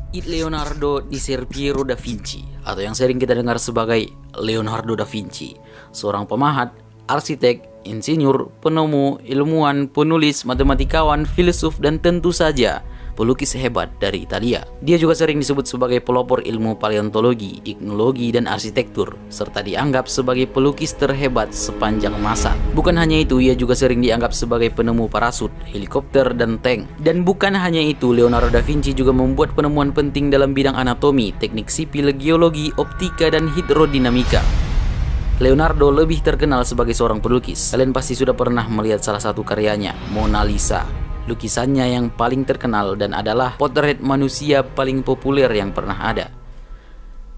Leonardo di Ser Piero da Vinci, atau yang sering kita dengar sebagai Leonardo da Vinci, seorang pemahat, arsitek, insinyur, penemu, ilmuwan, penulis, matematikawan, filsuf, dan tentu saja pelukis hebat dari Italia. Dia juga sering disebut sebagai pelopor ilmu paleontologi, iknologi, dan arsitektur, serta dianggap sebagai pelukis terhebat sepanjang masa. Bukan hanya itu, ia juga sering dianggap sebagai penemu parasut, helikopter, dan tank. Dan bukan hanya itu, Leonardo da Vinci juga membuat penemuan penting dalam bidang anatomi, teknik sipil, geologi, optika, dan hidrodinamika. Leonardo lebih terkenal sebagai seorang pelukis. Kalian pasti sudah pernah melihat salah satu karyanya, Mona Lisa. Lukisannya yang paling terkenal dan adalah potret manusia paling populer yang pernah ada.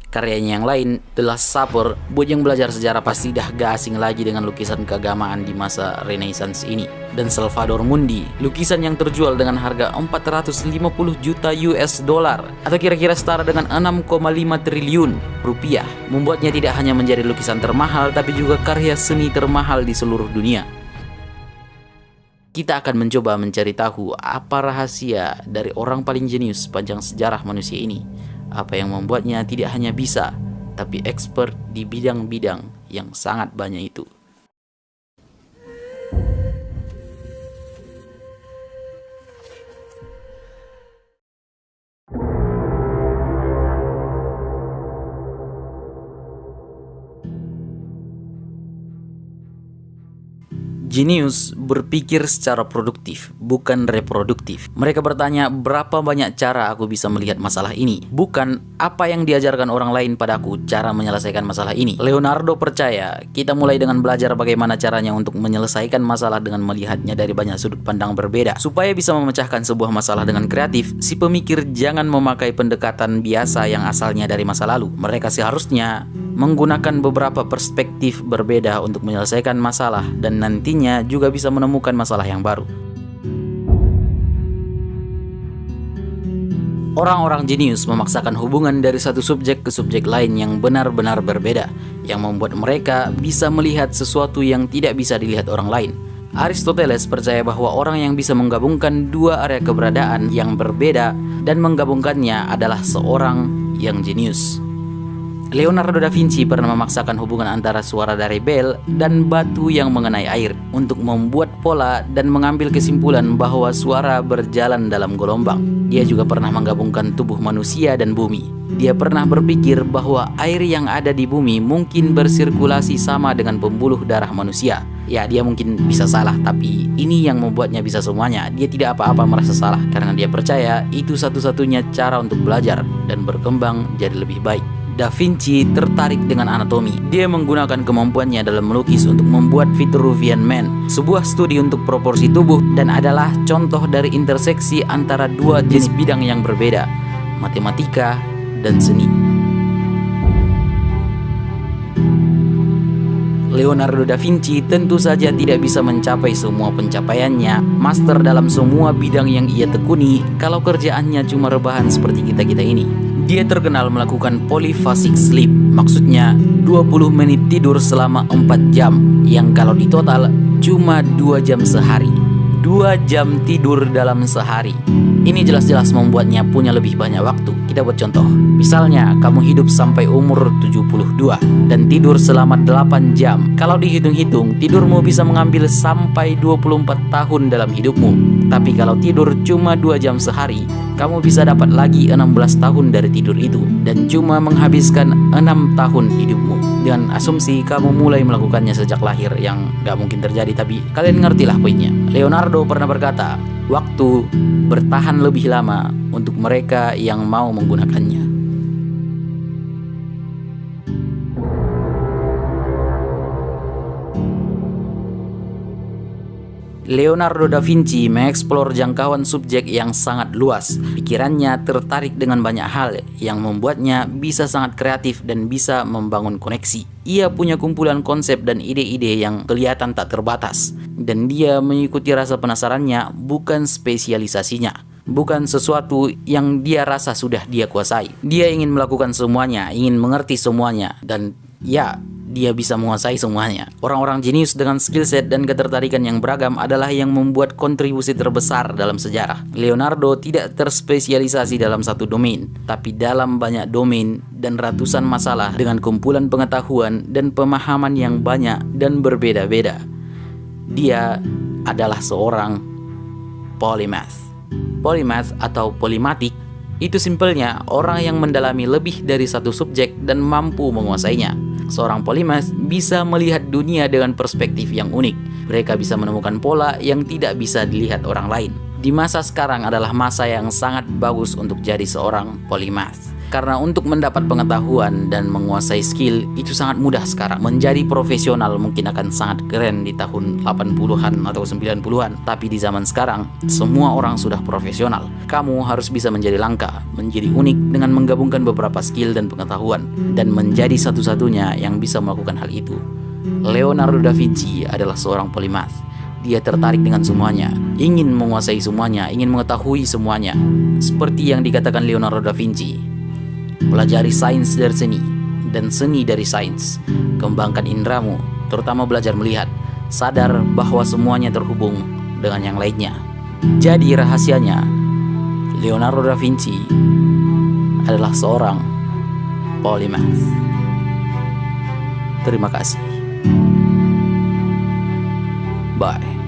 Karyanya yang lain, The Last Supper, buat yang belajar sejarah pasti dah gak asing lagi dengan lukisan keagamaan di masa Renaissance ini. Dan Salvador Mundi, lukisan yang terjual dengan harga 450 juta US dollar atau kira-kira setara dengan 6,5 triliun rupiah, membuatnya tidak hanya menjadi lukisan termahal tapi juga karya seni termahal di seluruh dunia. Kita akan mencoba mencari tahu apa rahasia dari orang paling jenius sepanjang sejarah manusia ini. Apa yang membuatnya tidak hanya bisa, tapi expert di bidang-bidang yang sangat banyak itu. Jenius berpikir secara produktif, bukan reproduktif. Mereka bertanya, berapa banyak cara aku bisa melihat masalah ini? Bukan apa yang diajarkan orang lain padaku cara menyelesaikan masalah ini. Leonardo percaya, kita mulai dengan belajar bagaimana caranya untuk menyelesaikan masalah dengan melihatnya dari banyak sudut pandang berbeda. Supaya bisa memecahkan sebuah masalah dengan kreatif, si pemikir jangan memakai pendekatan biasa yang asalnya dari masa lalu. Mereka seharusnya menggunakan beberapa perspektif berbeda untuk menyelesaikan masalah dan nantinya juga bisa menemukan masalah yang baru. Orang-orang jenius memaksakan hubungan dari satu subjek ke subjek lain yang benar-benar berbeda, yang membuat mereka bisa melihat sesuatu yang tidak bisa dilihat orang lain. Aristoteles percaya bahwa orang yang bisa menggabungkan dua area keberadaan yang berbeda dan menggabungkannya adalah seorang yang jenius. Leonardo da Vinci pernah memaksakan hubungan antara suara dari bel dan batu yang mengenai air untuk membuat pola dan mengambil kesimpulan bahwa suara berjalan dalam gelombang. Dia juga pernah menggabungkan tubuh manusia dan bumi. Dia pernah berpikir bahwa air yang ada di bumi mungkin bersirkulasi sama dengan pembuluh darah manusia. Ya, dia mungkin bisa salah, tapi ini yang membuatnya bisa semuanya. Dia tidak apa-apa merasa salah karena dia percaya itu satu-satunya cara untuk belajar dan berkembang jadi lebih baik. Da Vinci tertarik dengan anatomi. Dia menggunakan kemampuannya dalam melukis untuk membuat Vitruvian Man, sebuah studi untuk proporsi tubuh dan adalah contoh dari interseksi antara dua jenis bidang yang berbeda, matematika dan seni. Leonardo da Vinci tentu saja tidak bisa mencapai semua pencapaiannya, master dalam semua bidang yang ia tekuni kalau kerjaannya cuma rebahan seperti kita-kita ini. Dia terkenal melakukan polyphasic sleep, maksudnya 20 menit tidur selama 4 jam, yang kalau ditotal cuma 2 jam sehari. 2 jam tidur dalam sehari. Ini jelas-jelas membuatnya punya lebih banyak waktu. Kita buat contoh. Misalnya, kamu hidup sampai umur 72 dan tidur selama 8 jam. Kalau dihitung-hitung, tidurmu bisa mengambil sampai 24 tahun dalam hidupmu. Tapi kalau tidur cuma 2 jam sehari, kamu bisa dapat lagi 16 tahun dari tidur itu dan cuma menghabiskan 6 tahun hidupmu. Dengan asumsi kamu mulai melakukannya sejak lahir, yang gak mungkin terjadi, tapi kalian ngertilah poinnya. Leonardo pernah berkata, waktu bertahan lebih lama untuk mereka yang mau menggunakannya. Leonardo da Vinci mengeksplor jangkauan subjek yang sangat luas. Pikirannya tertarik dengan banyak hal yang membuatnya bisa sangat kreatif dan bisa membangun koneksi. Ia punya kumpulan konsep dan ide-ide yang kelihatan tak terbatas. Dan dia mengikuti rasa penasarannya, bukan spesialisasinya. Bukan sesuatu yang dia rasa sudah dia kuasai. Dia ingin melakukan semuanya, ingin mengerti semuanya. Dan ya, dia bisa menguasai semuanya. Orang-orang jenius dengan skill set dan ketertarikan yang beragam adalah yang membuat kontribusi terbesar dalam sejarah. Leonardo tidak terspesialisasi dalam satu domain, tapi dalam banyak domain dan ratusan masalah dengan kumpulan pengetahuan dan pemahaman yang banyak dan berbeda-beda. Dia adalah seorang polymath. Polymath atau polimatik itu simpelnya orang yang mendalami lebih dari satu subjek dan mampu menguasainya. Seorang polymath bisa melihat dunia dengan perspektif yang unik. Mereka bisa menemukan pola yang tidak bisa dilihat orang lain. Di masa sekarang adalah masa yang sangat bagus untuk jadi seorang polymath. Karena untuk mendapat pengetahuan dan menguasai skill itu sangat mudah sekarang. Menjadi profesional mungkin akan sangat keren di tahun 80-an atau 90-an. Tapi di zaman sekarang, semua orang sudah profesional. Kamu harus bisa menjadi langka, menjadi unik dengan menggabungkan beberapa skill dan pengetahuan. Dan menjadi satu-satunya yang bisa melakukan hal itu. Leonardo da Vinci adalah seorang polymath. Dia tertarik dengan semuanya, ingin menguasai semuanya, ingin mengetahui semuanya. Seperti yang dikatakan Leonardo da Vinci. Pelajari sains dari seni dan seni dari sains. Kembangkan indramu, terutama belajar melihat. Sadar bahwa semuanya terhubung dengan yang lainnya. Jadi rahasianya, Leonardo da Vinci adalah seorang polymath. Terima kasih. Bye.